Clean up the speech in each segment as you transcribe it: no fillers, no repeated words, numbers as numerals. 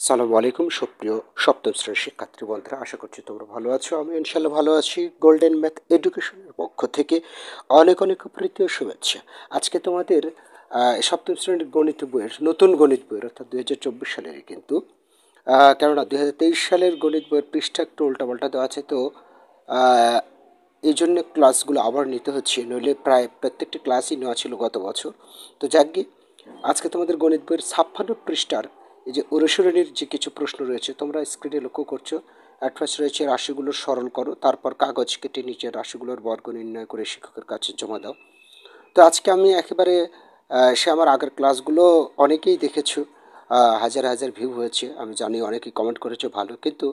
সালামু আলাইকুম সুপ্রিয় সপ্তম শ্রেণীর শিক্ষার্থী বন্ধুরা, আশা করছি তোমরা ভালো আছো। আমি ইনশাল্লাহ ভালো আছি। গোল্ডেন ম্যাথ এডুকেশনের পক্ষ থেকে অনেক অনেক প্রীতি ও শুভেচ্ছা। আজকে তোমাদের সপ্তম শ্রেণীর গণিত বইয়ের নতুন গণিত বইয়ের অর্থাৎ 2024 সালেরই কিন্তু কেননা 2023 সালের গণিত বইয়ের পৃষ্ঠা একটু উল্টাপাল্টা দেওয়া আছে, তো আহ, এই জন্য ক্লাসগুলো আবার নিতে হচ্ছে, নইলে প্রায় প্রত্যেকটি ক্লাসই নেওয়া ছিল গত বছর। তো যাকগে, আজকে তোমাদের গণিত বইয়ের 56 পৃষ্ঠার এই যে অনুসরণীর যে কিছু প্রশ্ন রয়েছে তোমরা স্ক্রিনে লক্ষ্য করছো। অ্যাট ফার্স্ট রয়েছে রাশিগুলো সরল করো, তারপর কাগজ কেটে নিচে রাশিগুলোর বর্গ নির্ণয় করে শিক্ষকের কাছে জমা দাও। তো আজকে আমি একেবারে সে আমার আগের ক্লাসগুলো অনেকেই দেখেছো, হাজার হাজার ভিউ হয়েছে, আমি জানি অনেকেই কমেন্ট করেছো ভালো, কিন্তু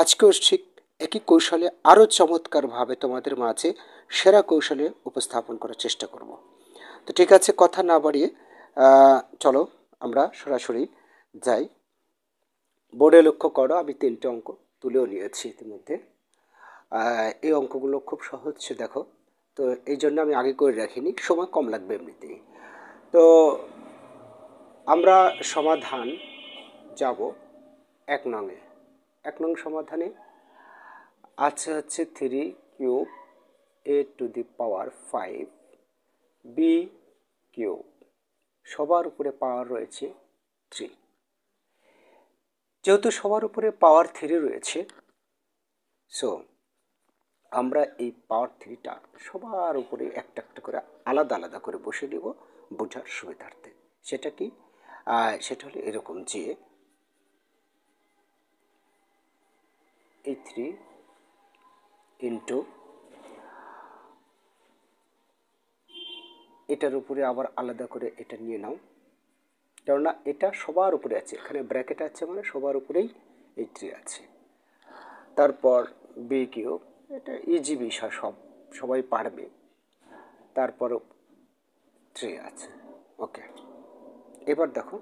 আজকেও ঠিক একই কৌশলে আরও চমৎকারভাবে তোমাদের মাঝে সেরা কৌশলে উপস্থাপন করার চেষ্টা করব। তো ঠিক আছে, কথা না বাড়িয়ে চলো আমরা সরাসরি যাই। বোর্ডে লক্ষ্য করো, আমি 3টে অঙ্ক তুলেও নিয়েছি ইতিমধ্যে। এই অঙ্কগুলো খুব সহজ, দেখো। তো এই জন্য আমি আগে করে রাখিনি, সময় কম লাগবে এমনিতেই। তো আমরা সমাধান যাব 1 নংয়ে। 1 নং সমাধানে আছে হচ্ছে 3³ a⁵ b³ সবার উপরে পাওয়ার রয়েছে 3। যেহেতু সবার উপরে পাওয়ার 3 রয়েছে, সো আমরা এই পাওয়ার 3টা সবার উপরে একটা একটা করে আলাদা আলাদা করে বসে দেব বোঝার সুবিধার্থে। সেটা কি? সেটা হলো এরকম যে এই 3 ইন্টু এটার উপরে আবার আলাদা করে এটা নিয়ে নাও, কেননা এটা সবার উপরে আছে, এখানে ব্র্যাকেট আছে মানে সবার উপরেই এই 3 আছে। তারপর b³, এটা ইজি বিষয়, সবাই পারবে। তারপরও 3 আছে। ওকে, এবার দেখো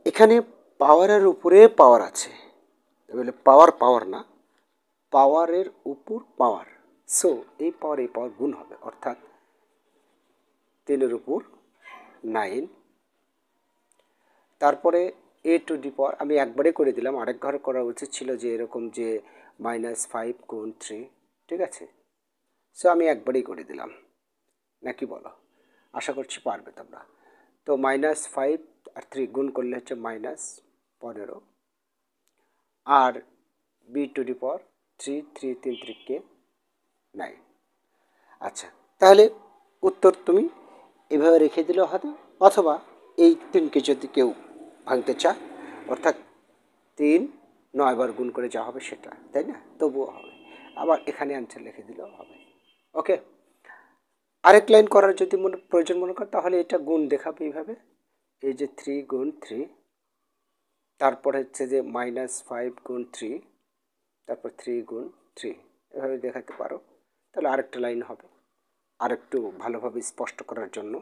এখানে পাওয়ারের উপরে পাওয়ার আছে, বলে পাওয়ার না, পাওয়ারের উপর পাওয়ার। সো এই পাওয়ার গুণ হবে, অর্থাৎ 3-এর উপর 9। তারপরে a⁴ আমি একবারে করে দিলাম, আরেক ঘর করা উচিত ছিল যে এরকম যে -5 গুণ 3, ঠিক আছে। সো আমি একবারেই করে দিলাম, নাকি বলো? আশা করছি পারবে তোমরা। তো -5 আর 3 গুণ করলে হচ্ছে -15, আর b⁴ 3 3 3 3 9। আচ্ছা, তাহলে উত্তর তুমি এভাবে রেখে দিলেও হবে, অথবা এই 3কে যদি কেউ ভাঙতে চায়, অর্থাৎ 3 9 বার গুণ করে যা হবে সেটা, তাই না? তবুও হবে। আবার এখানে অ্যান্সার লিখে দিলেও হবে। ওকে, আরেক লাইন করার যদি প্রয়োজন মনে কর, তাহলে এটা গুণ দেখাবে এইভাবে, এই যে 3 গুণ 3, তারপর হচ্ছে যে -5 গুণ 3, তারপর 3 গুণ 3, এভাবে দেখাতে পারো। তাহলে আরেকটা লাইন হবে, আরেকটু ভালোভাবে স্পষ্ট করার জন্য,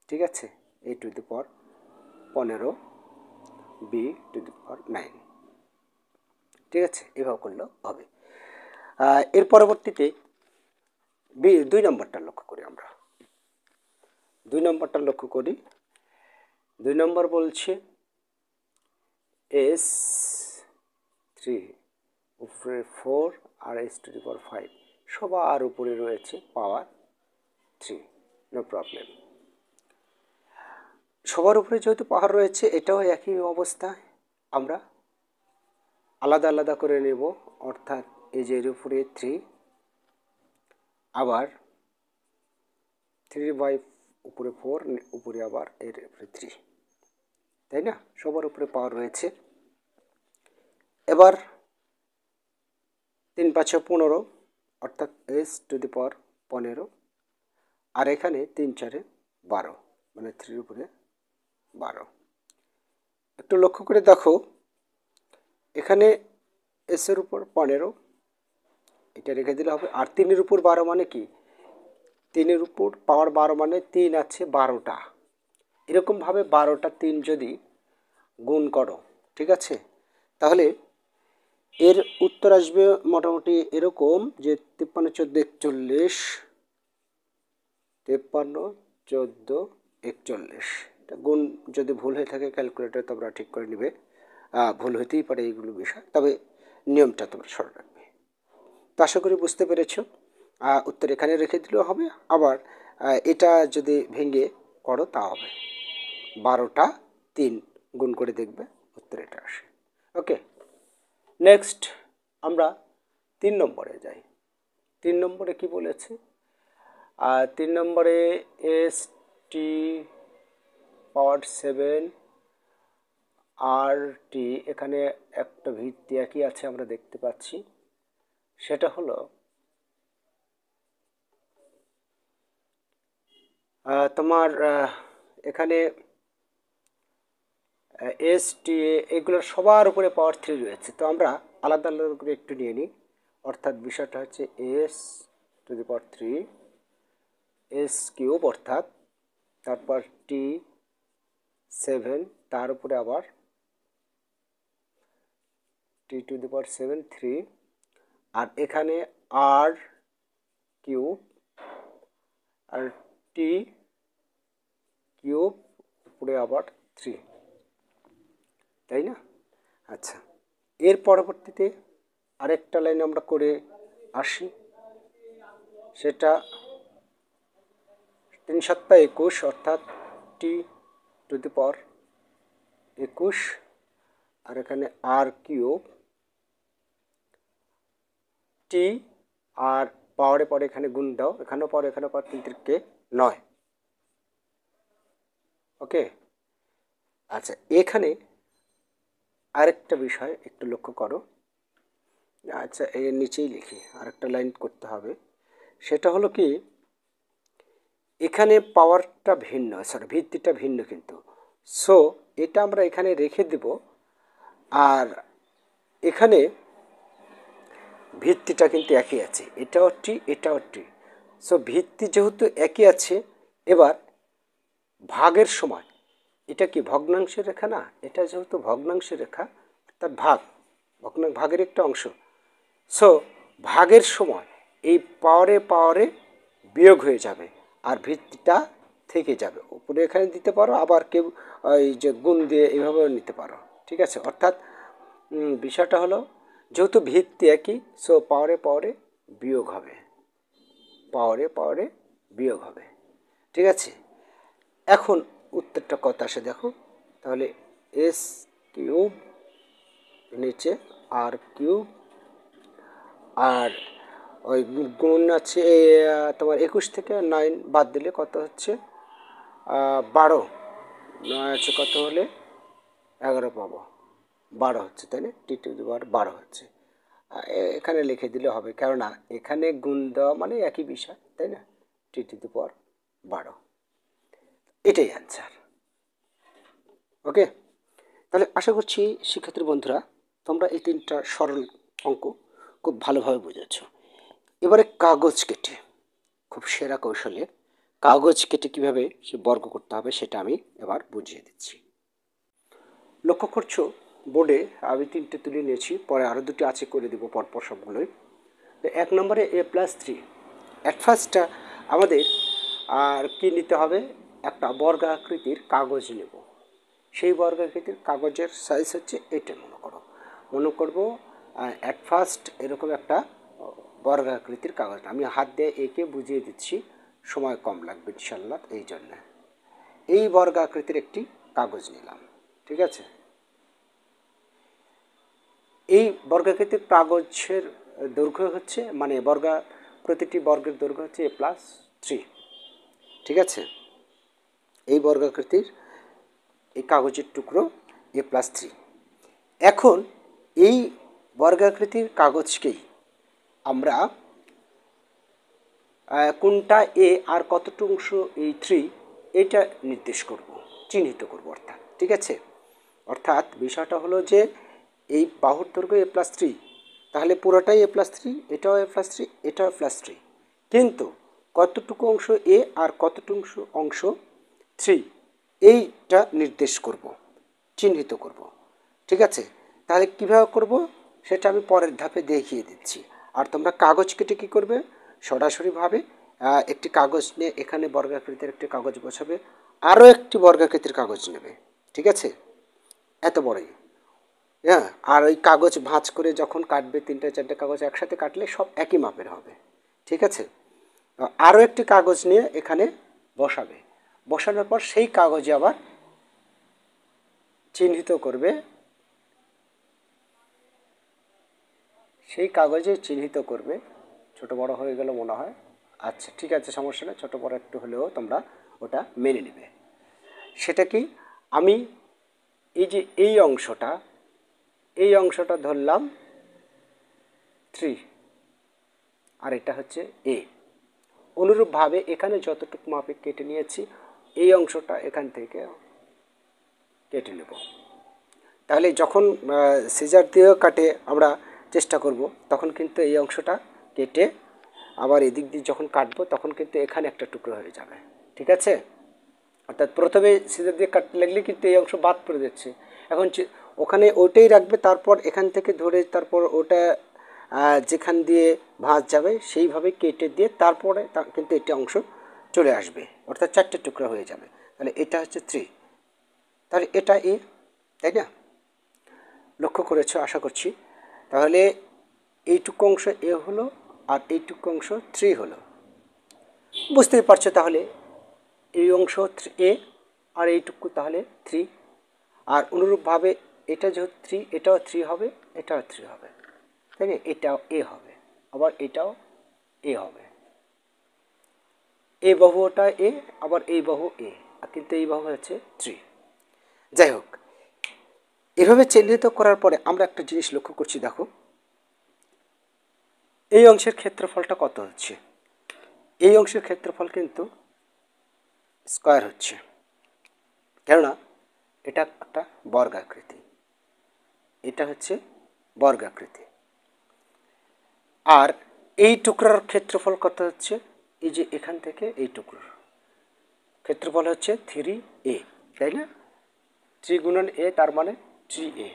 ঠিক আছে। a⁻15 b⁻9, ঠিক আছে, এভাবে করলেও হবে। এর পরবর্তীতে 2 নম্বরটা লক্ষ্য করি আমরা। 2 নম্বরটা লক্ষ্য করি। 2 নম্বর বলছে s3 উপরে 4 আর s⁵ সবার উপরে রয়েছে পাওয়ার 3, নো প্রবলেম। সবার উপরে যেহেতু পাওয়ার রয়েছে, এটাও একই অবস্থা, আমরা আলাদা আলাদা করে নেব, অর্থাৎ এই যে এর উপরে 3, আবার 3 উপরে 4, উপরে আবার এর উপরে 3, তাই না? সবার উপরে পাওয়ার রয়েছে। এবার 3 5 15, অর্থাৎ s⁻15, আর এখানে 3 4 12, মানে 3 উপরে 12। একটু লক্ষ্য করে দেখো, এখানে এর উপর 15, এটা রেখে দিলে হবে। আর 3-এর উপর 12 মানে কি? 3-এর উপর পাওয়ার 12 মানে 3 আছে 12টা। এরকমভাবে 12টা 3 যদি গুণ করো, ঠিক আছে, তাহলে এর উত্তর আসবে মোটামুটি এরকম যে 53 14 41, 53 14 41, গুণ যদি ভুল হয়ে থাকে ক্যালকুলেটর তোমরা ঠিক করে নেবে, ভুল হতেই পারে এইগুলো বিষয়, তবে নিয়মটা তোমরা স্মরণ রাখবে। তো আশা করি বুঝতে পেরেছ। উত্তর এখানে রেখে দিলেও হবে, আবার এটা যদি ভেঙে করো তা হবে। 12টা 3 গুণ করে দেখবে উত্তর এটা আসে। ওকে, নেক্সট আমরা 3 নম্বরে যাই। 3 নম্বরে কি বলেছে? 3 নম্বরে এস টি পাওয়ার 7 আর টি, এখানে একটা ভিত্তি একই আছে আমরা দেখতে পাচ্ছি, সেটা হলো তোমার এখানে এস টি এগুলোর সবার উপরে পাওয়ার 3 রয়েছে। তো আমরা আলাদা আলাদা করে একটু নিয়ে নিই, অর্থাৎ বিষয়টা হচ্ছে S to the power 3 S cube, অর্থাৎ তারপর টি 7, তার উপরে আবার টি টু দি পাওয়ার 7 3, আর এখানে আর কিউব আর টি কিউব উপরে আবার 3, তাই না? আচ্ছা, এর পরবর্তীতে আরেকটা লাইন আমরা করে আসি, সেটা 3 7 21, অর্থাৎ টি টু দি পাওয়ার 21, আর এখানে আর কিউব টি, আর পাওয়ারে পরে এখানে গুণ দাও, এখানেও পাওয়ার 3 3 9। ওকে, আচ্ছা, এখানে আরেকটা বিষয় একটু লক্ষ্য করো। আচ্ছা, এর নিচেই লিখি, আরেকটা লাইন করতে হবে, সেটা হলো কি, এখানে পাওয়ারটা ভিন্ন, সরি ভিত্তিটা ভিন্ন কিন্তু। সো এটা আমরা এখানে রেখে দেব, আর এখানে ভিত্তিটা কিন্তু একই আছে, এটাও টি এটাও টি। সো ভিত্তি যেহেতু একই আছে, এবার ভাগের সময় এটা কি ভগ্নাংশের রেখা না, এটা যেহেতু ভগ্নাংশের রেখা, অর্থাৎ ভাগের একটা অংশ। সো ভাগের সময় এই পাওয়ারে পাওয়ারে বিয়োগ হয়ে যাবে, আর ভিত্তিটা থেকে যাবে। উপরে এখানে দিতে পারো, আবার কেউ এই যে গুণ দিয়ে এইভাবেও নিতে পারো, ঠিক আছে? অর্থাৎ বিষয়টা হলো, যেহেতু ভিত্তি একই, সো পাওয়ারে পাওয়ারে বিয়োগ হবে, পাওয়ারে পাওয়ারে বিয়োগ হবে, ঠিক আছে? এখন উত্তরটা কত আসে দেখো, তাহলে এস কিউব নিচে আর কিউব, আর ওই গুণ আছে তোমার 21 থেকে 9 বাদ দিলে কত হচ্ছে 12, 9 আছে কত হলে 11 পাবো, 12 হচ্ছে, তাই না? টি টু দি পাওয়ার 12 হচ্ছে। এখানে লিখে দিলে হবে, কেননা এখানে গুণ দেওয়া মানে একই বিষয়, তাই না? টি টু দি পাওয়ার 12, এটাই অ্যান্সার। ওকে, তাহলে আশা করছি শিক্ষার্থী বন্ধুরা তোমরা এই 3টা সরল অঙ্ক খুব ভালোভাবে বুঝেছ। এবারে কাগজ কেটে, খুব সেরা কৌশলে কাগজ কেটে কীভাবে সে বর্গ করতে হবে সেটা আমি এবার বুঝিয়ে দিচ্ছি। লক্ষ্য করছো বোর্ডে আমি 3টে তুলে নিয়েছি, পরে আরও 2টি আছে, করে দেবো পরপর সবগুলোই। 1 নম্বরে a+3, অ্যাট ফার্স্টটা আমাদের আর কি নিতে হবে, একটা বর্গাকৃতির কাগজ নেব। সেই বর্গাকৃতির কাগজের সাইজ হচ্ছে এটা, মনে করবো অ্যাট ফার্স্ট এরকম একটা বর্গাকৃতির কাগজ। আমি হাত দিয়ে এঁকে বুঝিয়ে দিচ্ছি, সময় কম লাগবে ইনশাল্লাহ, এই জন্য এই বর্গাকৃতির একটি কাগজ নিলাম, ঠিক আছে? এই বর্গাকৃতির কাগজের দৈর্ঘ্য হচ্ছে, মানে প্রতিটি বর্গের দৈর্ঘ্য হচ্ছে a+3, ঠিক আছে? এই বর্গাকৃতির এই কাগজের টুকরো a+3। এখন এই বর্গাকৃতির কাগজকেই আমরা কোনটা এ আর কতটুকু অংশ এই 3, এটা নির্দেশ করব, চিহ্নিত করব, অর্থাৎ, ঠিক আছে? অর্থাৎ বিষয়টা হলো যে এই বাহুর দৈর্ঘ্য a+3, তাহলে পুরোটাই a+3, এটাও a+3, এটাও a+3, কিন্তু কতটুকু অংশ এ আর কতটুকু অংশ 3, এইটা নির্দেশ করব, চিহ্নিত করব, ঠিক আছে? তাহলে কীভাবে করব সেটা আমি পরের ধাপে দেখিয়ে দিচ্ছি। আর তোমরা কাগজ কেটে কী করবে, সরাসরিভাবে একটি কাগজ নিয়ে এখানে বর্গাকৃতির একটি কাগজ বসাবে, আরও একটি বর্গাকৃতির কাগজ নেবে, ঠিক আছে, এত বড়ই, হ্যাঁ। আর ওই কাগজ ভাঁজ করে যখন কাটবে, 3-4টে কাগজ একসাথে কাটলে সব একই মাপের হবে, ঠিক আছে। আরও একটি কাগজ নিয়ে এখানে বসাবে, বসানোর পর সেই কাগজে আবার চিহ্নিত করবে, সেই কাগজে চিহ্নিত করবে। ছোট বড় হয়ে গেল মনে হয়, আচ্ছা ঠিক আছে, সমস্যা নেই, ছোটো বড় একটু হলেও তোমরা ওটা মেনে নেবে। সেটা কি, আমি এই যে এই অংশটা ধরলাম 3, আর এটা হচ্ছে এ। অনুরূপভাবে এখানে যতটুকু মাপে কেটে নিয়েছি, এই অংশটা এখান থেকে কেটে নেব। তাহলে যখন সিজার দিয়েও কাটে আমরা চেষ্টা করব, তখন কিন্তু এই অংশটা কেটে আবার এদিক দিয়ে যখন কাটবো তখন কিন্তু এখানে একটা টুকরো হয়ে যাবে, ঠিক আছে। অর্থাৎ প্রথমে সিজার দিয়ে কাটতে লাগলে কিন্তু এই অংশ বাদ পড়ে যাচ্ছে, এখন ওখানে ওটাই রাখবে, তারপর এখান থেকে ধরে তারপর ওটা যেখান দিয়ে ভাঁজ যাবে সেইভাবে কেটে দিয়ে তারপরে কিন্তু এটা অংশ চলে আসবে, অর্থাৎ 4টে টুকরো হয়ে যাবে। তাহলে এটা হচ্ছে 3, তাহলে এটা এ, তাই না? লক্ষ্য করেছো আশা করছি। তাহলে এইটুকু অংশ এ হলো, আর এইটুকু অংশ 3 হলো, বুঝতেই পারছো। তাহলে এই অংশ এ, আর এইটুকু তাহলে 3, আর অনুরূপভাবে এটা যেহেতু 3, এটাও 3 হবে, এটাও 3 হবে, তাই না? এটাও এ হবে, আবার এটাও এ হবে, এই বাহুটা এ, আবার এই বাহু এ, কিন্তু এই বাহু হচ্ছে 3। যাই হোক, এভাবে চিহ্নিত করার পরে আমরা একটা জিনিস লক্ষ্য করছি, দেখো এই অংশের ক্ষেত্রফলটা কত হচ্ছে। এই অংশের ক্ষেত্রফল কিন্তু স্কয়ার হচ্ছে, কেননা এটা একটা বর্গাকৃতি, এটা হচ্ছে বর্গাকৃতি। আর এই টুকরার ক্ষেত্রফল কত হচ্ছে, এই যে এখান থেকে এই টুকরোর ক্ষেত্রফল হচ্ছে 3a, তাই না? 3 গুণন a, তার মানে 3a,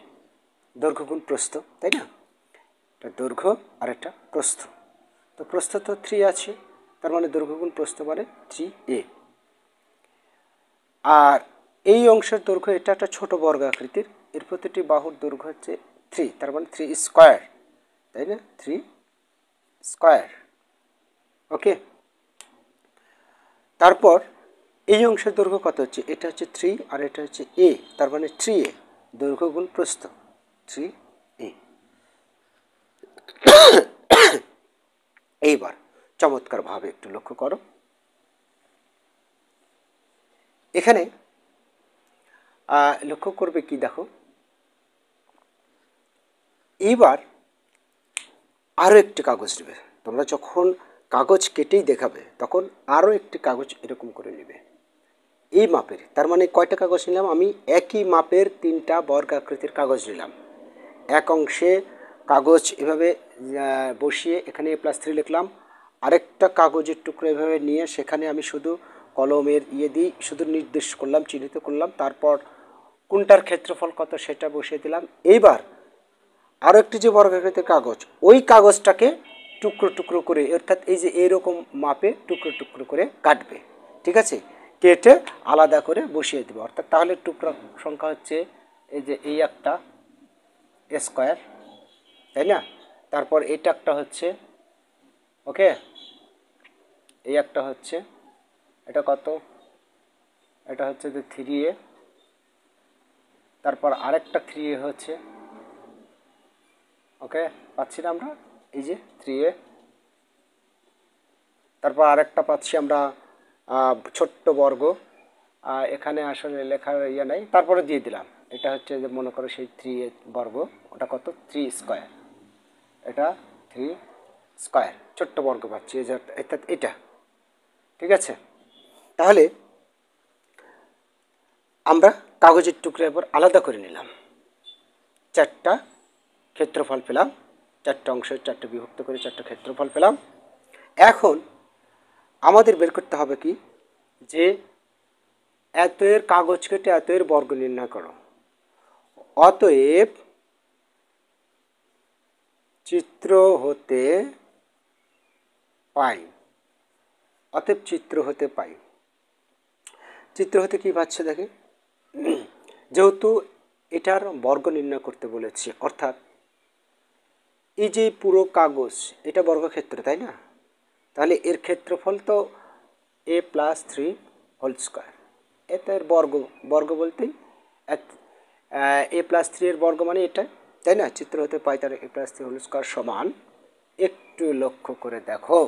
দৈর্ঘ্য গুণ প্রস্থ, তাই না? এটা দৈর্ঘ্য আর এটা প্রস্থ, তো প্রস্থ তো 3 আছে, তার মানে দৈর্ঘ্য গুণ প্রস্থ মানে 3a। আর এই অংশের দৈর্ঘ্য, এটা একটা ছোট বর্গাকৃতির, এর প্রতিটি বাহুর দৈর্ঘ্য হচ্ছে 3, তার মানে 3 স্কয়ার, তাই না? 3 স্কয়ার, ওকে। তারপর এই অংশের দৈর্ঘ্য কত হচ্ছে, এটা হচ্ছে 3 আর এটা হচ্ছে a, তার মানে 3a, দৈর্ঘ্য গুণ প্রস্থ 3a। এইবার চমৎকারভাবে একটু লক্ষ্য করো, এখানে লক্ষ্য করবে কি, দেখো এইবার আরও একটি কাগজ নেবে। তোমরা যখন কাগজ কেটেই দেখাবে তখন আরও একটি কাগজ এরকম করে নেবে এই মাপের, তার মানে কয়টা কাগজ নিলাম আমি, একই মাপের 3টা বর্গাকৃতির কাগজ নিলাম। এক অংশে কাগজ এভাবে বসিয়ে এখানে +3 লিখলাম, আরেকটা কাগজের টুকরো এভাবে নিয়ে সেখানে আমি শুধু কলমের দিই শুধু নির্দেশ করলাম, চিহ্নিত করলাম, তারপর কোনটার ক্ষেত্রফল কত সেটা বসিয়ে দিলাম। এইবার আরও একটি যে বর্গাকৃতির কাগজ, ওই কাগজটাকে টুকরো টুকরো করে, অর্থাৎ এই যে এইরকম মাপে টুকরো টুকরো করে কাটবে, ঠিক আছে, কেটে আলাদা করে বসিয়ে দেবে। অর্থাৎ তাহলে টুকরো সংখ্যা হচ্ছে এই যে এই একটা স্কয়ার, তাই না? তারপর এটা একটা হচ্ছে, ওকে, এই একটা হচ্ছে, এটা কত, এটা হচ্ছে যে 3a, তারপর আরেকটা 3a হচ্ছে, ওকে, পাচ্ছি না আমরা, এই যে 3a, তারপর আরেকটা পাচ্ছি আমরা ছোট্ট বর্গ, এখানে আসলে লেখার ইয়ে নাই, তারপরে দিয়ে দিলাম, এটা হচ্ছে যে মনে করো সেই 3a বর্গ, ওটা কত 3 স্কয়ার, এটা 3 স্কয়ার, ছোট্ট বর্গ পাচ্ছি, অর্থাৎ এটা, ঠিক আছে। তাহলে আমরা কাগজের টুকরো এবার আলাদা করে নিলাম, 4টা ক্ষেত্রফল পেলাম, 4টা অংশে 4টে বিভক্ত করে 4টা ক্ষেত্রফল পেলাম। এখন আমাদের বের করতে হবে কি, যে এত এর কাগজ কেটে এত এর বর্গ নির্ণয় করো। অতএব চিত্র হতে পাই, অতএব চিত্র হতে পাই, চিত্র হতে কী পাচ্ছে দেখে, যেহেতু এটার বর্গ নির্ণয় করতে বলেছে, অর্থাৎ এই যে পুরো কাগজ এটা বর্গক্ষেত্র, তাই না? তাহলে এর ক্ষেত্রফল তো a+3 হোল স্কোয়ার, এটা এর বর্গ, বর্গ বলতেই a+3 এর বর্গ মানে এটা, তাই না? চিত্র হতে পাই তার a+3 হোল স্কোয়ার সমান, একটু লক্ষ্য করে দেখো,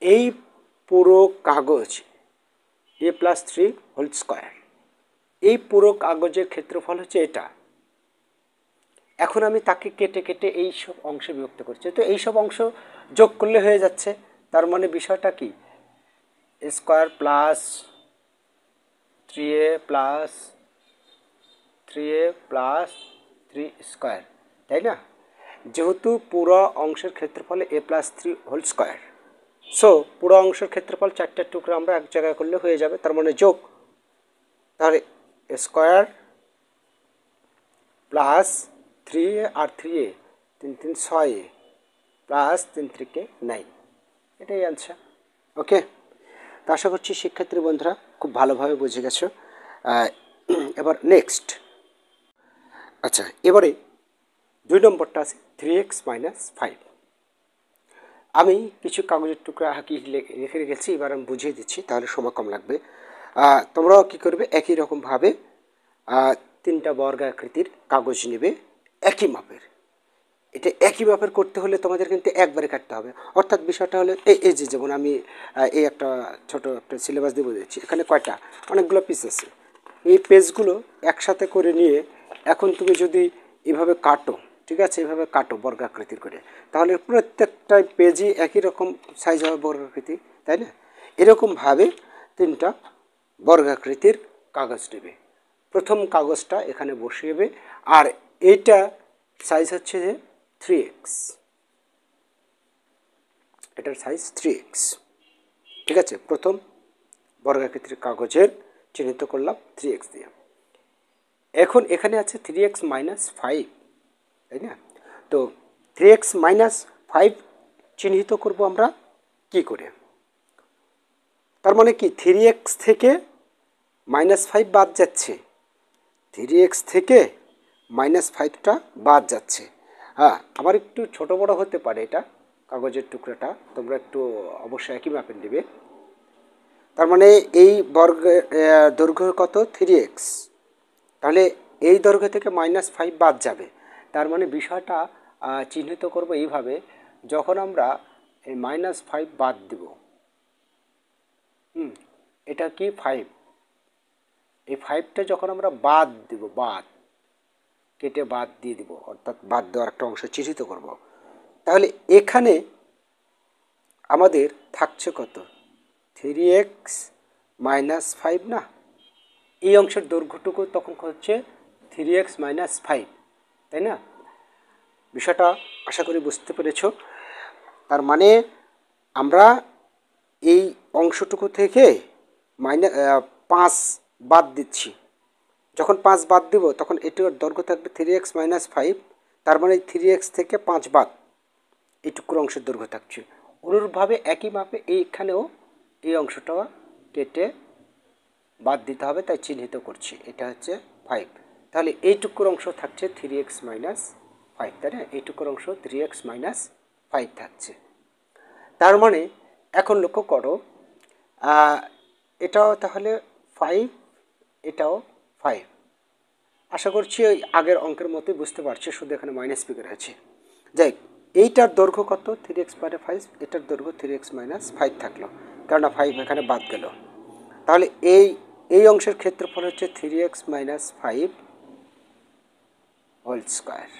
এই পুরো কাগজ a+3 হোল স্কোয়ার, এই পুরো কাগজের ক্ষেত্রফল হচ্ছে এটা। এখন আমি তাকে কেটে কেটে এই সব অংশে বিভক্ত করছি, তো এই সব অংশ যোগ করলে হয়ে যাচ্ছে। তার মানে বিষয়টা কি, square plus 3a plus 3a plus 3 square, তাই না? যেহেতু পুরো অংশের ক্ষেত্রফল a+3 হোল স্কোয়ার, সো পুরো অংশের ক্ষেত্রফল 4টা টুকরো আমরা এক জায়গায় করলে হয়ে যাবে, তার মানে যোগ, তাহলে স্কোয়ার প্লাস 3a আর 3a 3 3 6a প্লাস 3 3 9, এটাই আনসার। ওকে, তো আশা করছি শিক্ষার্থী বন্ধুরা খুব ভালোভাবে বুঝে গেছো। এবার নেক্সট, আচ্ছা এবারে 2 নম্বরটা আছে 3x - 5। আমি কিছু কাগজের টুকরা লিখে রেখেছি, এবার আমি বুঝিয়ে দিচ্ছি, তাহলে সময় কম লাগবে। তোমরাও কী করবে, একই রকমভাবে 3টা বর্গাকৃতির কাগজ নেবে একই মাপের। এটা একই মাপের করতে হলে তোমাদের কিন্তু একবারে কাটতে হবে, অর্থাৎ বিষয়টা হলো এই যে যেমন আমি এই একটা ছোট একটা সিলেবাস দিয়ে বোঝাচ্ছি, এখানে কয়টা অনেকগুলো পিস আছে, এই পেজগুলো একসাথে করে নিয়ে এখন তুমি যদি এভাবে কাটো, ঠিক আছে, এভাবে কাটো বর্গাকৃতির করে, তাহলে প্রত্যেকটা পেজই একই রকম সাইজ হবে বর্গাকৃতি, তাই না? এরকমভাবে 3টা বর্গাকৃতির কাগজ নেবে, প্রথম কাগজটা এখানে বসিয়েবে, আর এইটা সাইজ হচ্ছে যে 3x, এটার সাইজ 3x, ঠিক আছে? প্রথম বর্গাকৃতির কাগজের চিহ্নিত করলাম 3x দিয়ে। এখন এখানে আছে 3x - 5, তাই না? তো 3x - 5 চিহ্নিত করব আমরা কি করে? তার মানে কি 3x থেকে -5 বাদ যাচ্ছে, 3x থেকে -5টা বাদ যাচ্ছে। হ্যাঁ, আবার একটু ছোট বড় হতে পারে এটা কাগজের টুকরাটা, তোমরা একটু অবশ্যই একই মাপের নেবে। তার মানে এই বর্গের দৈর্ঘ্য কত 3x, তাহলে এই দৈর্ঘ্য থেকে -5 বাদ যাবে, তার মানে বিষয়টা চিহ্নিত করব এইভাবে, যখন আমরা এই -5 বাদ দেব, এটা কি 5, এই 5টা যখন আমরা বাদ দেব, বাদ কেটে বাদ দিয়ে দিব, অর্থাৎ বাদ দেওয়ার একটা অংশ চিহ্নিত করব, তাহলে এখানে আমাদের থাকছে কত 3x - 5 না, এই অংশের দৈর্ঘ্যটুকু তখন হচ্ছে 3x - 5, তাই না? বিষয়টা আশা করি বুঝতে পেরেছ। তার মানে আমরা এই অংশটুকু থেকে 5 বাদ দিচ্ছি, যখন 5 বাদ দিব তখন এটির দৈর্ঘ্য থাকবে 3x - 5, তার মানে 3x থেকে 5 বাদ, এইটুকুর অংশের দৈর্ঘ্য থাকছে। অনুরূপভাবে একই মাপে এইখানেও এই অংশটা কেটে বাদ দিতে হবে, তাই চিহ্নিত করছি, এটা হচ্ছে 5, তাহলে এইটুকুর অংশ থাকছে 3x - 5, তাই না? এইটুকুর অংশ 3x - 5 থাকছে। তার মানে এখন লক্ষ্য করো, এটাও তাহলে 5, এটাও 5, আশা করছি ওই আগের অঙ্কের মতোই বুঝতে পারছি, শুধু এখানে মাইনাস ফিগার আছে। যাই, এইটার দৈর্ঘ্য কত 3x - 5, এটার দৈর্ঘ্য 3x - 5 থাকলো, কেননা 5 এখানে বাদ গেল, তাহলে এই অংশের ক্ষেত্রফল হচ্ছে 3x - 5 হোল স্কোয়ার,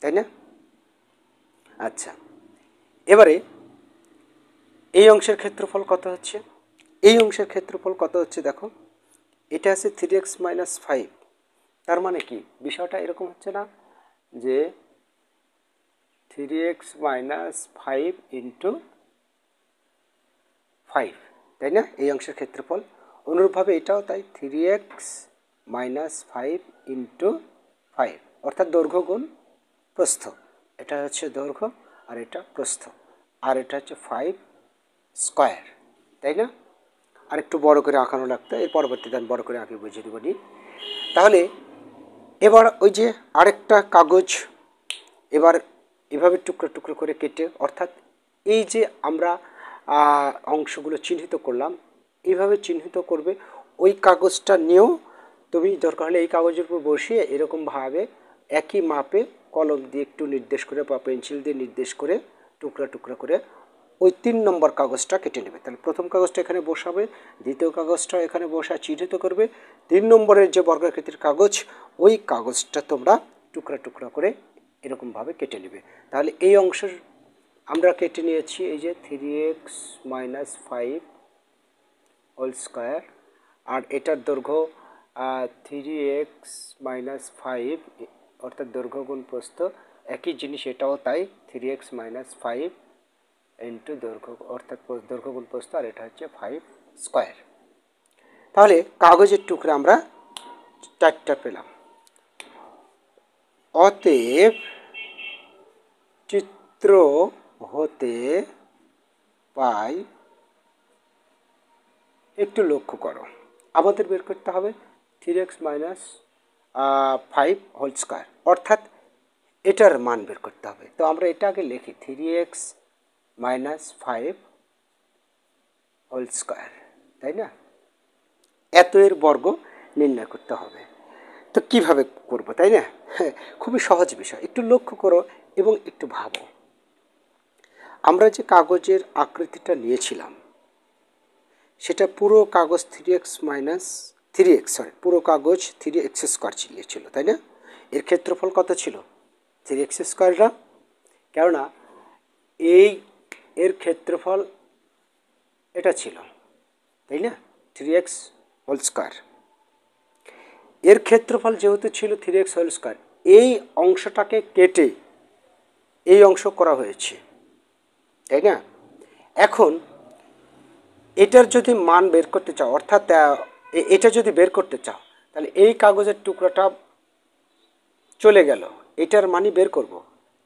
তাই না? আচ্ছা, এবারে এই অংশের ক্ষেত্রফল কত হচ্ছে, এই অংশের ক্ষেত্রফল কত হচ্ছে দেখো, এটা আছে 3x - 5, তার মানে কি বিষয়টা এরকম হচ্ছে না যে 3x - 5 ইন্টু 5, তাই না? এই অংশের ক্ষেত্রফল। অনুরূপভাবে এটাও তাই 3x - 5 ইন্টু 5, অর্থাৎ দৈর্ঘ্য গুণ প্রস্থ, এটা হচ্ছে দৈর্ঘ্য আর এটা প্রস্থ, আর এটা হচ্ছে 5 স্কোয়ার, তাই না? আরেকটু বড় করে আঁকানো লাগতো, এর পরবর্তীতে আমি বড় করে আঁকে বুঝিয়ে দেবো নি। তাহলে এবার ওই যে আরেকটা কাগজ এবার এভাবে টুকরো টুকরো করে কেটে, অর্থাৎ এই যে আমরা অংশগুলো চিহ্নিত করলাম, এইভাবে চিহ্নিত করবে। ওই কাগজটা নিয়েও তুমি দরকার হলে এই কাগজের উপর বসিয়ে এরকমভাবে একই মাপে কলম দিয়ে একটু নির্দেশ করে বা পেন্সিল দিয়ে নির্দেশ করে টুকরা টুকরা করে ওই 3 নম্বর কাগজটা কেটে নেবে। তাহলে প্রথম কাগজটা এখানে বসাবে, দ্বিতীয় কাগজটা এখানে বসা চিহ্নিত করবে, 3 নম্বরের যে বর্গাকৃতির কাগজ ওই কাগজটা তোমরা টুকরা টুকরা করে এরকমভাবে কেটে নেবে। তাহলে এই অংশের আমরা কেটে নিয়েছি এই যে 3x - 5 হোল স্কোয়ার, আর এটার দৈর্ঘ্য 3x - 5 অর্থাৎ দৈর্ঘ্য গুণ প্রস্থ, একই জিনিস এটাও তাই 3x - 5 ইন্টু দৈর্ঘ্য অর্থাৎ দৈর্ঘ্য গুণ প্রস্থ, আর এটা হচ্ছে 5 স্কোয়ার। তাহলে কাগজের টুকরা আমরা 4টা পেলাম। অতএব চিত্র হতে পাই, একটু লক্ষ্য করো, আমাদের বের করতে হবে 3x - 5 হোল স্কোয়ার, অর্থাৎ এটার মান বের করতে হবে। তো আমরা এটা আগে লিখি 3x - 5 হোল স্কোয়ার, তাই না? এত এর বর্গ নির্ণয় করতে হবে। তো কিভাবে করব, তাই না? হ্যাঁ, খুবই সহজ বিষয়, একটু লক্ষ্য করো এবং একটু ভাবো। আমরা যে কাগজের আকৃতিটা নিয়েছিলাম সেটা পুরো কাগজ পুরো কাগজ 3x স্কোয়ার ছিল, তাই না? এর ক্ষেত্রফল কত ছিল? 3x স্কোয়ার না? কেননা এর ক্ষেত্রফল এটা ছিল, তাই না? 3x whole square. এর ক্ষেত্রফল যেহেতু ছিল 3x হোল স্কোয়ার, এই অংশটাকে কেটে এই অংশ করা হয়েছে, তাই না? এখন এটার যদি মান বের করতে চাও, অর্থাৎ এটা যদি বের করতে চাও, তাহলে এই কাগজের টুকরাটা চলে গেল, এটার মানই বের করব।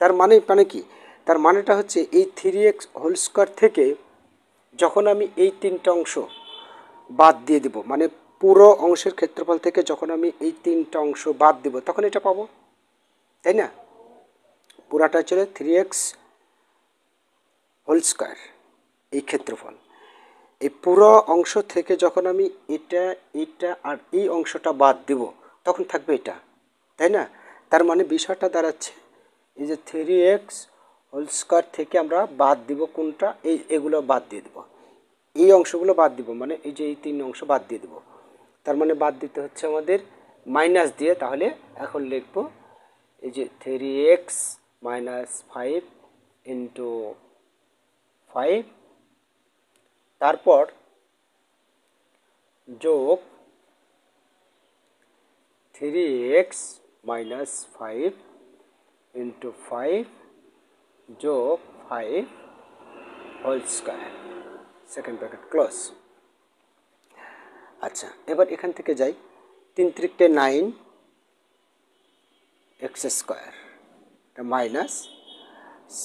তার মানে কি? তার মানেটা হচ্ছে এই 3x হোল স্কোয়ার থেকে যখন আমি এই 3টা অংশ বাদ দিয়ে দেব, মানে পুরো অংশের ক্ষেত্রফল থেকে যখন আমি এই 3টা অংশ বাদ দেব, তখন এটা পাবো, তাই না? পুরাটা ছিল 3x হোল স্কোয়ার এই ক্ষেত্রফল। এই পুরো অংশ থেকে যখন আমি এটা আর এই অংশটা বাদ দেব, তখন থাকবে এটা, তাই না? তার মানে বিষয়টা দাঁড়াচ্ছে এই যে 3x হোল স্কোয়ার থেকে আমরা বাদ দিব কোনটা? এগুলো বাদ দিয়ে দেবো, এই অংশগুলো বাদ দিব, মানে এই যে এই 3 অংশ বাদ দিয়ে দেবো। তার মানে বাদ দিতে হচ্ছে আমাদের মাইনাস দিয়ে। তাহলে এখন লিখব এই যে 3x - 5 ইন্টু 5, তারপর যোগ 3x - 5 ইন্টু 5 যোগ 5 whole square, second bracket close. আচ্ছা, এবার এখান থেকে যাই, 3 × 9 x square minus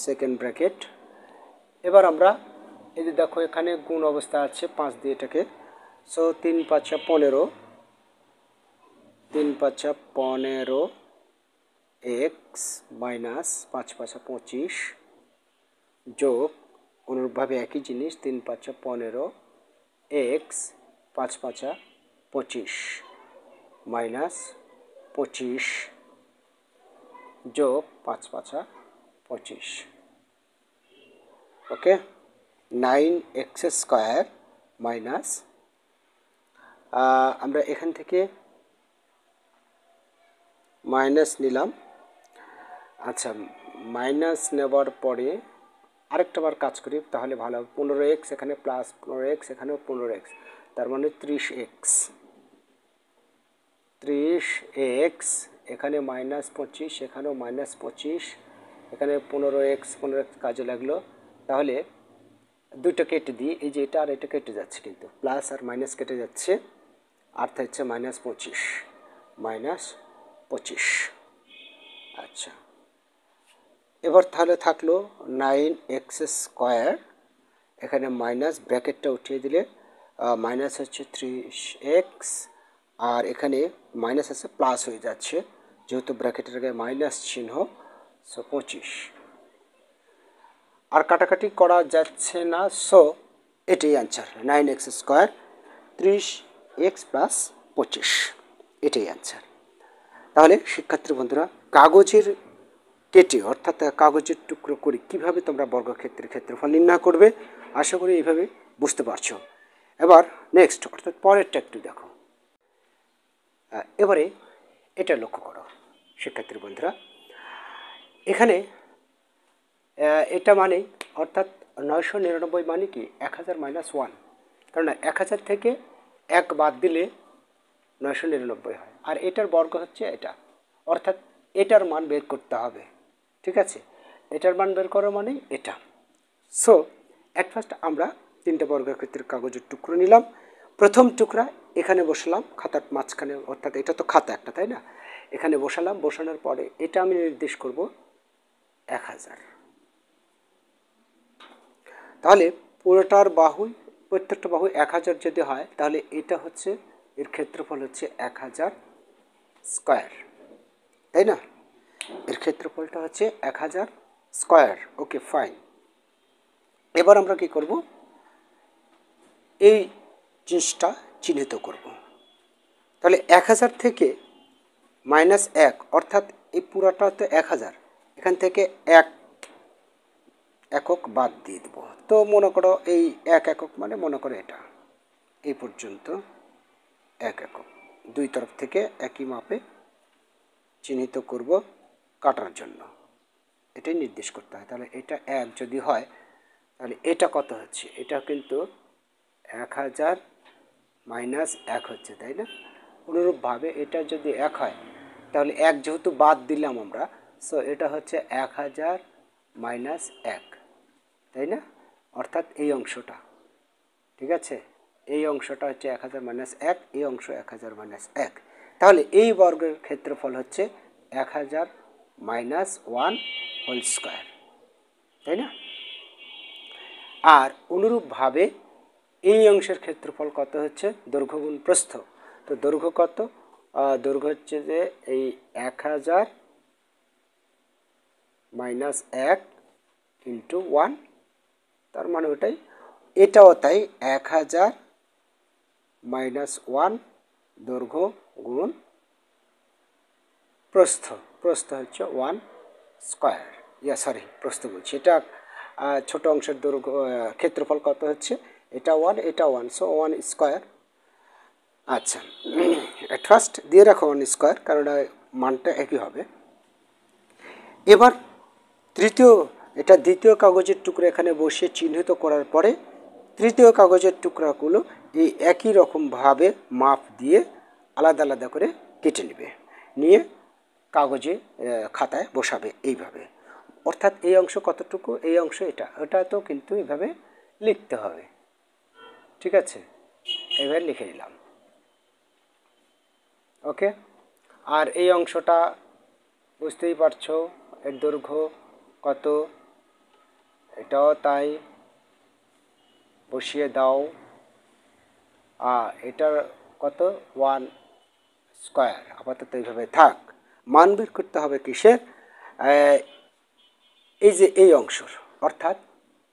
second bracket. এবার আমরা এই যে দেখো এখানে গুণ অবস্থা আছে 5 দিয়ে এটাকে, সো 3 × 5 = 15, 3 × 5 = 15 x মাইনাস 5 × 5 = 25 যোগ অনুরূপভাবে একই জিনিস 3 × 5 = 15 x 5 × 5 = 25 মাইনাস 25 যোগ 5 × 5 = 25। ওকে, 9x স্কোয়ার মাইনাস, আমরা এখান থেকে মাইনাস নিলাম। আচ্ছা, মাইনাস নেবার পরে আরেকটা বার কাজ করি, তাহলে ভালো হবে। 15x এখানে প্লাস 15x এখানেও 15x, তার মানে 30x। 30x এখানে মাইনাস 25, এখানেও মাইনাস 25, এখানে 15x কাজে লাগলো। তাহলে দুটো কেটে দিই, এই যে এটা আর এটা কেটে যাচ্ছে, কিন্তু প্লাস আর মাইনাস কেটে যাচ্ছে, আর থাকছে -25। আচ্ছা, এবার তাহলে থাকলো 9x স্কোয়ার, এখানে মাইনাস ব্র্যাকেটটা উঠিয়ে দিলে মাইনাস হচ্ছে 3x, আর এখানে মাইনাস আছে প্লাস হয়ে যাচ্ছে যেহেতু ব্র্যাকেটের আগে মাইনাস চিহ্ন, সো 25। আর কাটাকাটি করা যাচ্ছে না, সো এটাই অ্যান্সার 9x² 30x প্লাস 25, এটাই অ্যান্সার। তাহলে শিক্ষার্থী বন্ধুরা, কাগজের কেটে অর্থাৎ কাগজের টুকরো করে কীভাবে তোমরা বর্গক্ষেত্রের ক্ষেত্রফল নির্ণয় করবে, আশা করি এইভাবে বুঝতে পারছো। এবার নেক্সট অর্থাৎ পরেরটা একটু দেখো। এবারে এটা লক্ষ্য করো শিক্ষার্থী বন্ধুরা, এখানে এটা মানে অর্থাৎ 999 মানে কি 1000 মাইনাস 1, কারণ 1000 থেকে 1 বাদ দিলে 999 হয়, আর এটার বর্গ হচ্ছে এটা, অর্থাৎ এটার মান বের করতে হবে। ঠিক আছে, এটার মান বের করা মানে এটা। সো অ্যাট ফার্স্ট আমরা 3টে বর্গক্ষেত্রের কাগজের টুকরো নিলাম। প্রথম টুকরা এখানে বসালাম খাতার মাঝখানে, অর্থাৎ এটা তো খাতা একটা, তাই না? এখানে বসালাম, বসানোর পরে এটা আমি নির্দেশ করব 1000। তাহলে পুরোটার বাহু, প্রত্যেকটা বাহু 1000 যদি হয়, তাহলে এটা হচ্ছে এর ক্ষেত্রফল হচ্ছে 1000 স্কোয়ার, তাই না? এর ক্ষেত্রফলটা হচ্ছে 1000 স্কোয়ার। ওকে, ফাইন। এবার আমরা কি করব, এই জিনিসটা চিহ্নিত করব। তাহলে 1000 থেকে মাইনাস 1, অর্থাৎ এই পুরাটা তো 1000, এখান থেকে 1 একক বাদ দিয়ে দেবো। তো মনে করো এই 1 একক মানে মনে করো এটা এই পর্যন্ত 1 একক, দুই তরফ থেকে একই মাপে চিহ্নিত করব কাটার জন্য, এটাই নির্দেশ করতে হয়। তাহলে এটা 1 যদি হয়, তাহলে এটা কত হচ্ছে, এটা কিন্তু 1000 মাইনাস 1 হচ্ছে, তাই না? অনুরূপভাবে এটা যদি 1 হয়, তাহলে 1 যেহেতু বাদ দিলাম আমরা, সো এটা হচ্ছে 1000 মাইনাস 1, তাই না? অর্থাৎ এই অংশটা, ঠিক আছে, এই অংশটা হচ্ছে 1000 মাইনাস 1, এই অংশ 1000 মাইনাস 1। তাহলে এই বর্গের ক্ষেত্রফল হচ্ছে 1000 মাইনাস 1 হোল স্কোয়ার, তাই না? আর অনুরূপভাবে এই অংশের ক্ষেত্রফল কত হচ্ছে, দৈর্ঘ্য গুণ প্রস্থ। তো দৈর্ঘ্য কত, দৈর্ঘ্য হচ্ছে যে এই 1000 মাইনাস 1 ইন্টু 1, তার মানে ওটাই, এটাও তাই 1000 মাইনাস 1 দৈর্ঘ্য গুণ প্রস্থ, প্রস্থ হচ্ছে 1 স্কোয়ার, প্রস্থ বলছি, এটা ছোট অংশের দৈর্ঘ্য ক্ষেত্রফল কত হচ্ছে, এটা 1, এটা 1, সো 1 স্কোয়ার। আচ্ছা, অ্যাট ফার্স্ট দিয়ে রাখো 1 স্কোয়ার, কারণ মানটা একই হবে। এবার এটা দ্বিতীয় কাগজের টুকরো এখানে বসিয়ে চিহ্নিত করার পরে তৃতীয় কাগজের টুকরাগুলো এই একই রকমভাবে মাপ দিয়ে আলাদা আলাদা করে কেটে নেবে, নিয়ে কাগজে খাতায় বসাবে এইভাবে। অর্থাৎ এই অংশ কতটুকু, এই অংশ এটা, ওটা তো কিন্তু এইভাবে লিখতে হবে। ঠিক আছে, এইভাবে লিখে নিলাম। ওকে, আর এই অংশটা বুঝতেই পারছো এর দৈর্ঘ্য কত, এটাও তাই বসিয়ে দাও। এটার কত, 1 স্কোয়ার, আপাতত এইভাবে থাক। মান বের করতে হবে কিসের, এই যে এই অংশর, অর্থাৎ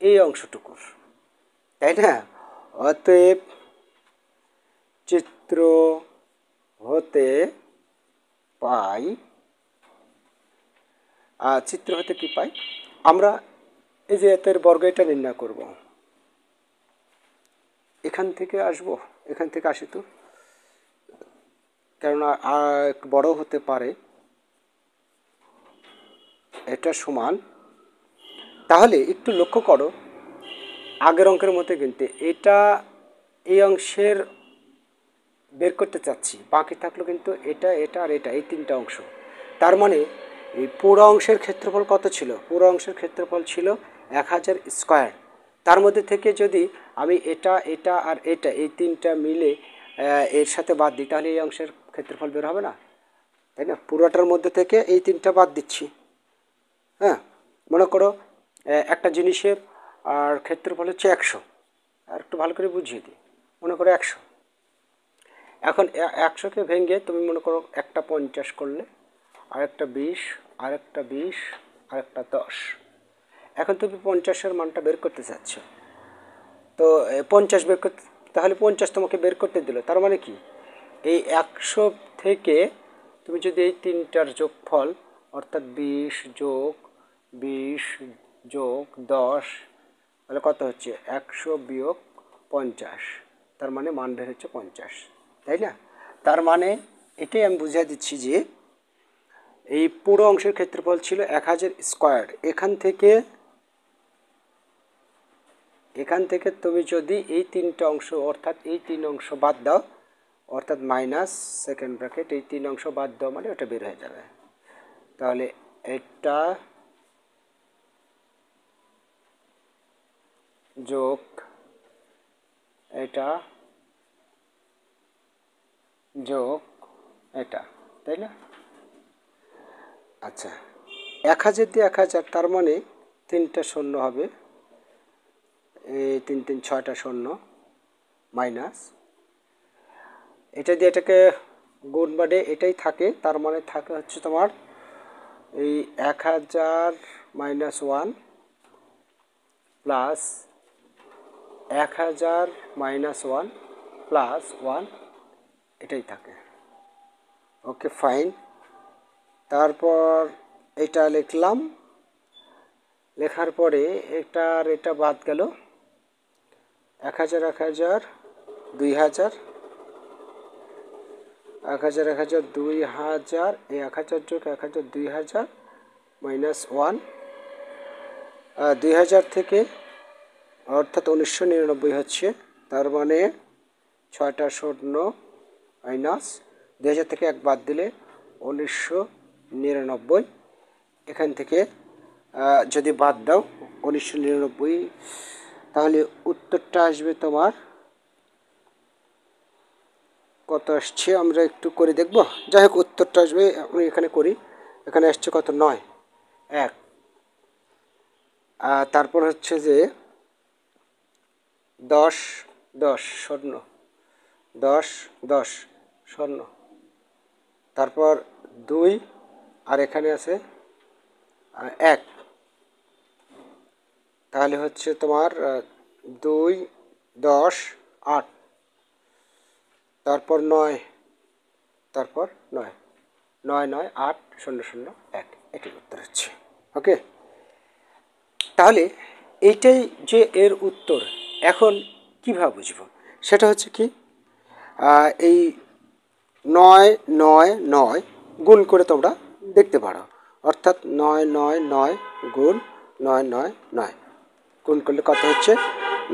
এই অংশটুকুর, তাই না? অতএব চিত্র হতে পাই, চিত্র হতে কি পাই আমরা, এই যে এতের বর্গ এটা নির্ণয় করব। এখান থেকে আসবো, এখান থেকে আসি তো, কেননা বড় হতে পারে, এটা সমান। তাহলে একটু লক্ষ্য করো আগের অঙ্কের মধ্যে কিন্তু এটা এই অংশের বের করতে চাচ্ছি, বাকি থাকলো কিন্তু এটা, এটা আর এটা, এই 3টা অংশ। তার মানে এই পুরো অংশের ক্ষেত্রফল কত ছিল, পুরো অংশের ক্ষেত্রফল ছিল 1000 স্কোয়ার। তার মধ্যে থেকে যদি আমি এটা, এটা আর এটা, এই 3টা মিলে এর সাথে বাদ দিই, তাহলে এই অংশের ক্ষেত্রফল বের হবে না, তাই না? পুরোটার মধ্যে থেকে এই 3টা বাদ দিচ্ছি। হ্যাঁ, মনে করো একটা জিনিসের আর ক্ষেত্রফল হচ্ছে 100, আর একটু ভালো করে বুঝিয়ে দিই। মনে করো 100। এখন 100কে ভেঙে তুমি মনে করো একটা 50 করলে, আরেকটা 20, আরেকটা 20, আরেকটা 10। এখন তুমি 50-এর মানটা বের করতে চাচ্ছ, তো 50 বের করতে, তাহলে 50 তোমাকে বের করতে দিল। তার মানে কি, এই 100 থেকে তুমি যদি এই তিনটার যোগফল অর্থাৎ 20 যোগ 20 যোগ 10, তাহলে কত হচ্ছে 100 বিয়োগ 50, তার মানে মান বের হচ্ছে 50, তাই না? তার মানে এটাই আমি বুঝিয়ে দিচ্ছি যে এই পুরো অংশের ক্ষেত্রফল ছিল 1000 স্কোয়ার। এখান থেকে তুমি যদি এই তিনটা অংশ অর্থাৎ এই 3 অংশ বাদ দাও, অর্থাৎ মাইনাস সেকেন্ড ব্র্যাকেট এই 3 অংশ বাদ দাও, মানে ওটা বের হয়ে যাবে। তাহলে এটা যোগ এটা যোগ এটা, তাই না? আচ্ছা, 1000 দিয়ে 1000, তার মানে 3টা শূন্য হবে, এই 3 3 6টা শূন্য, মাইনাস এটা দিয়ে এটাকে গুণ বাড়ে এটাই থাকে, তার মানে থাকে হচ্ছে তোমার এই 1000 মাইনাস 1 প্লাস 1000 মাইনাস 1 প্লাস 1, এটাই থাকে। ওকে, ফাইন। তারপর এটা লিখলাম, লেখার পরে এটা বাদ গেল, 1000 1000 2000, 1000 1000 2000, এই 1000 যোগ 1000 2000 মাইনাস 1, 2000 থেকে অর্থাৎ 1999 হচ্ছে, তার মানে 6টা শূন্য মাইনাস 2000 থেকে 1 বাদ দিলে 1999। এখান থেকে যদি বাদ দাও 1999, তাহলে উত্তরটা আসবে তোমার কত আসছে, আমরা একটু করে দেখব। যাই হোক, উত্তরটা আসবে, আমি এখানে করি, এখানে আসছে কত, 9 1। তারপর হচ্ছে যে 10 10 শূন্য, 10 10 শূন্য, তারপর 2, আর এখানে আছে 1, তাহলে হচ্ছে তোমার 2 10 8, তারপর 9, তারপর 9 9 9 8 0 0 1, এটাই উত্তর হচ্ছে। ওকে, তাহলে এইটাই যে এর উত্তর। এখন কীভাবে বুঝব, সেটা হচ্ছে কি, এই 9 9 9 গুণ করে তোমরা দেখতে পারো, অর্থাৎ 9 9 9 গুণ 9 9 9 গুণ করলে কত হচ্ছে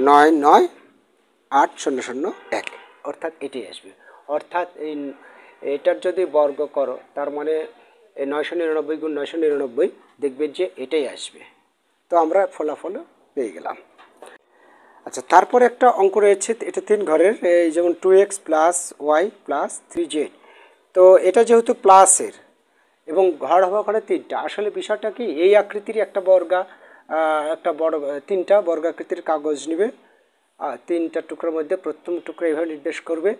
9 9 8 0 0 1, অর্থাৎ এটাই আসবে। অর্থাৎ এটার যদি বর্গ করো, তার মানে এই 999 গুণ 999 দেখবে যে এটাই আসবে। তো আমরা ফলাফল পেয়ে গেলাম। আচ্ছা, তারপর একটা অঙ্ক রয়েছে, এটা 3 ঘরের, এই যেমন 2x plus Y plus 3z। তো এটা যেহেতু প্লাসের এবং ঘর হওয়া ওখানে 3টা, আসলে বিষয়টা কি, এই আকৃতির একটা বড় 3টা বর্গাকৃতির কাগজ নেবে, 3টা টুকরোর মধ্যে প্রথম টুকরো এইভাবে নির্দেশ করবে,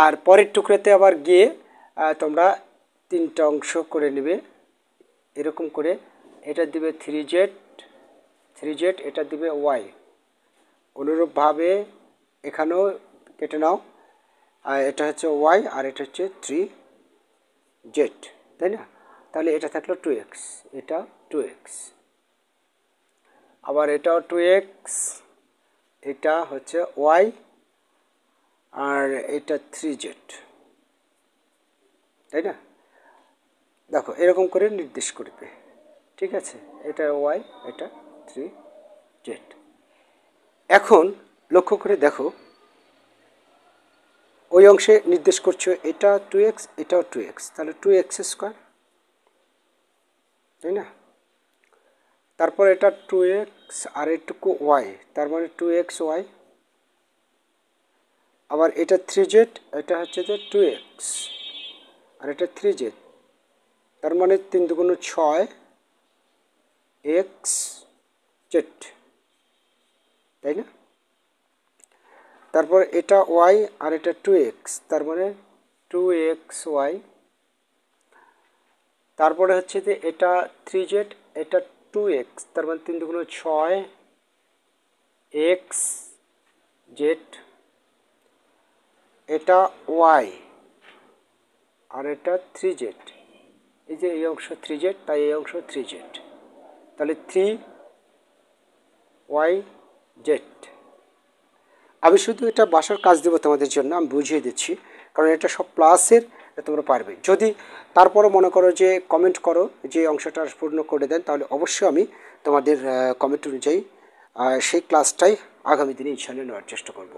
আর পরের টুকরোতে আবার গিয়ে তোমরা 3টা অংশ করে নেবে এরকম করে। এটা দিবে 3z, এটা দিবে y, অনুরূপভাবে এখানেও কেটে নাও, আর এটা হচ্ছে y আর এটা হচ্ছে 3z, তাই না? তাহলে এটা থাকলো 2x, এটা 2x, আবার এটাও 2x, এটা হচ্ছে y, আর এটা 3z, তাই না? দেখো এরকম করে নির্দেশ করবে, ঠিক আছে? এটা y, এটা 3z। এখন লক্ষ্য করে দেখো, ওই অংশে নির্দেশ করছো এটা 2x, এটাও 2x, তাহলে 2x স্কোয়ার, তাই না? তারপর এটা 2x আর এটুকু y, তার মানে 2xy, আবার এটা 3z, এটা হচ্ছে যে 2x আর এটা 3z, তার মানে 3 দুগুণ 6 xz, তাই না? তারপর এটা ওয়াই আর এটা 2x, তার মানে 2xy। তারপরে হচ্ছে যে এটা 3z, এটা 2x, তার মানে 3 দুগুণ 6 x z। এটা y আর এটা 3z, এই যে এই অংশ 3z, তাই এই অংশ 3z, তাহলে 3yz। আমি শুধু এটা বাসার কাজ দেবো তোমাদের জন্য, আমি বুঝিয়ে দিচ্ছি, কারণ এটা সব প্লাসের, তোমরা পারবে। যদি তারপরও মনে করো যে কমেন্ট করো যে অংশটা পূর্ণ করে দেন, তাহলে অবশ্যই আমি তোমাদের কমেন্ট অনুযায়ী সেই ক্লাসটাই আগামী দিনে ইনশাআল্লাহ নেওয়ার চেষ্টা করব।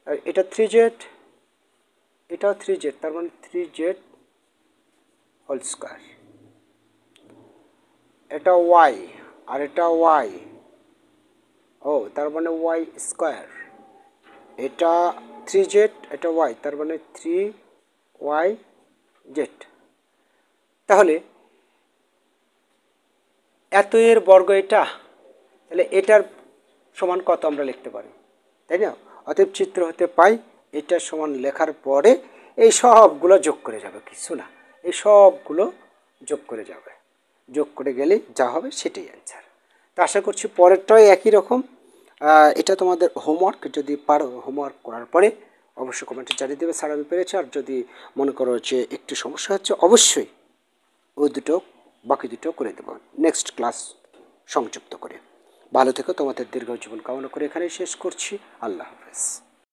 আর এটা 3z, এটাও 3z, তার মানে 3z হোল স্কোয়ার। এটা ওয়াই আর এটা ওয়াই, ও তার মানে ওয়াই স্কোয়ার। এটা 3z, এটা ওয়াই, তার মানে 3yz। তাহলে এত এর বর্গ এটা, তাহলে এটার সমান কত আমরা লিখতে পারি, তাই না? অতএব চিত্র হতে পাই এটা সমান লেখার পরে এই সবগুলো যোগ করে যাবে, কিছু না, এই সবগুলো যোগ করে যাবে, যোগ করে গেলে যা হবে সেটাই অ্যান্সার। তো আশা করছি পরেরটাও একই রকম। এটা তোমাদের হোমওয়ার্ক, যদি পারো হোমওয়ার্ক করার পরে অবশ্যই কমেন্টে জানিয়ে দেবে স্যার আমি পেরেছি। আর যদি মনে করো যে একটু সমস্যা হচ্ছে, অবশ্যই ওই দুটো বাকি দুটো করে দেবো নেক্সট ক্লাস সংযুক্ত করে। ভালো থেকো, তোমাদের দীর্ঘ জীবন কামনা করে এখানেই শেষ করছি। আল্লাহ হাফেজ।